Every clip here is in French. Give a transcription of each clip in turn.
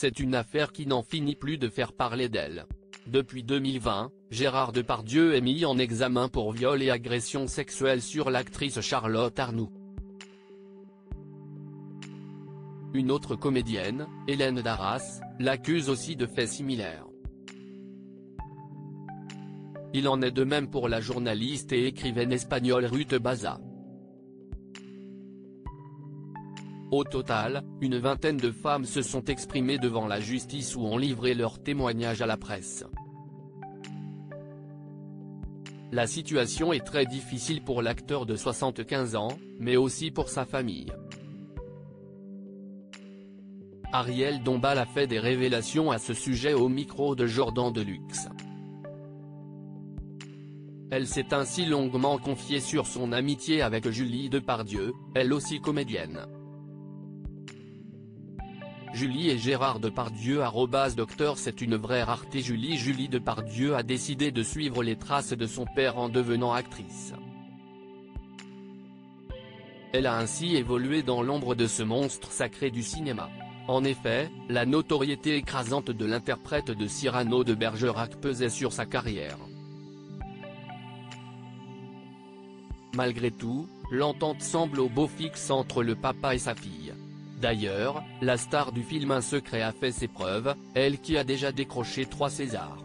c'est une affaire qui n'en finit plus de faire parler d'elle. Depuis 2020, Gérard Depardieu est mis en examen pour viol et agression sexuelle sur l'actrice Charlotte Arnoult. Une autre comédienne, Hélène Darras, l'accuse aussi de faits similaires. Il en est de même pour la journaliste et écrivaine espagnole Ruth Baza. Au total, une vingtaine de femmes se sont exprimées devant la justice ou ont livré leur témoignage à la presse. La situation est très difficile pour l'acteur de 75 ans, mais aussi pour sa famille. Ariel Dombal a fait des révélations à ce sujet au micro de Jordan Deluxe. Elle s'est ainsi longuement confiée sur son amitié avec Julie Depardieu, elle aussi comédienne. Julie et Gérard Depardieu @docteur C'est une vraie rareté. Julie Depardieu a décidé de suivre les traces de son père en devenant actrice. Elle a ainsi évolué dans l'ombre de ce monstre sacré du cinéma. En effet, la notoriété écrasante de l'interprète de Cyrano de Bergerac pesait sur sa carrière. Malgré tout, l'entente semble au beau fixe entre le papa et sa fille. D'ailleurs, la star du film Un secret a fait ses preuves, elle qui a déjà décroché 3 Césars.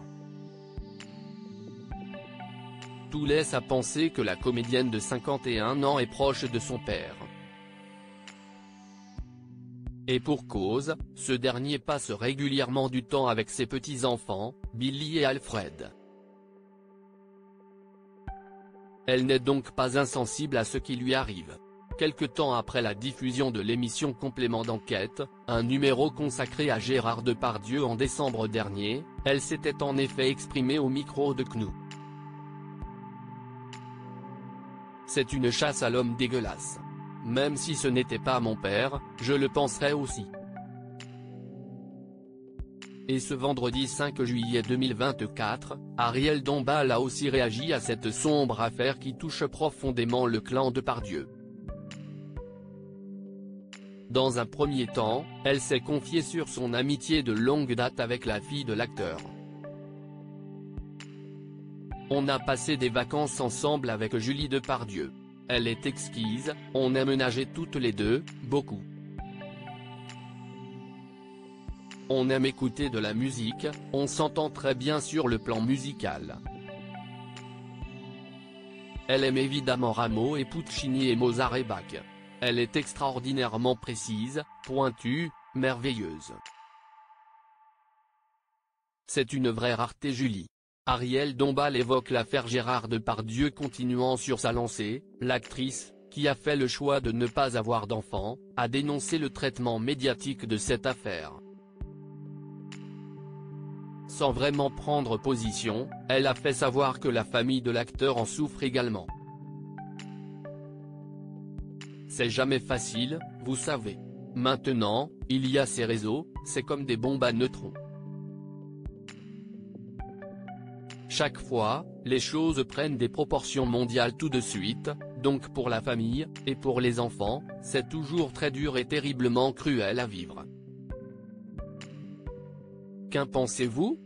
Tout laisse à penser que la comédienne de 51 ans est proche de son père. Et pour cause, ce dernier passe régulièrement du temps avec ses petits-enfants, Billy et Alfred. Elle n'est donc pas insensible à ce qui lui arrive. Quelque temps après la diffusion de l'émission Complément d'enquête, un numéro consacré à Gérard Depardieu en décembre dernier, elle s'était en effet exprimée au micro de CNU. C'est une chasse à l'homme dégueulasse. Même si ce n'était pas mon père, je le penserais aussi. Et ce vendredi 5 juillet 2024, Ariel Dombal a aussi réagi à cette sombre affaire qui touche profondément le clan Depardieu. Dans un premier temps, elle s'est confiée sur son amitié de longue date avec la fille de l'acteur. On a passé des vacances ensemble avec Julie Depardieu. Elle est exquise, on aime nager toutes les deux, beaucoup. On aime écouter de la musique, on s'entend très bien sur le plan musical. Elle aime évidemment Rameau et Puccini et Mozart et Bach. Elle est extraordinairement précise, pointue, merveilleuse. C'est une vraie rareté. Julie. Ariel Dombal évoque l'affaire Gérard Depardieu continuant sur sa lancée. L'actrice, qui a fait le choix de ne pas avoir d'enfant, a dénoncé le traitement médiatique de cette affaire. Sans vraiment prendre position, elle a fait savoir que la famille de l'acteur en souffre également. C'est jamais facile, vous savez. Maintenant, il y a ces réseaux, c'est comme des bombes à neutrons. Chaque fois, les choses prennent des proportions mondiales tout de suite, donc pour la famille, et pour les enfants, c'est toujours très dur et terriblement cruel à vivre. Qu'en pensez-vous ?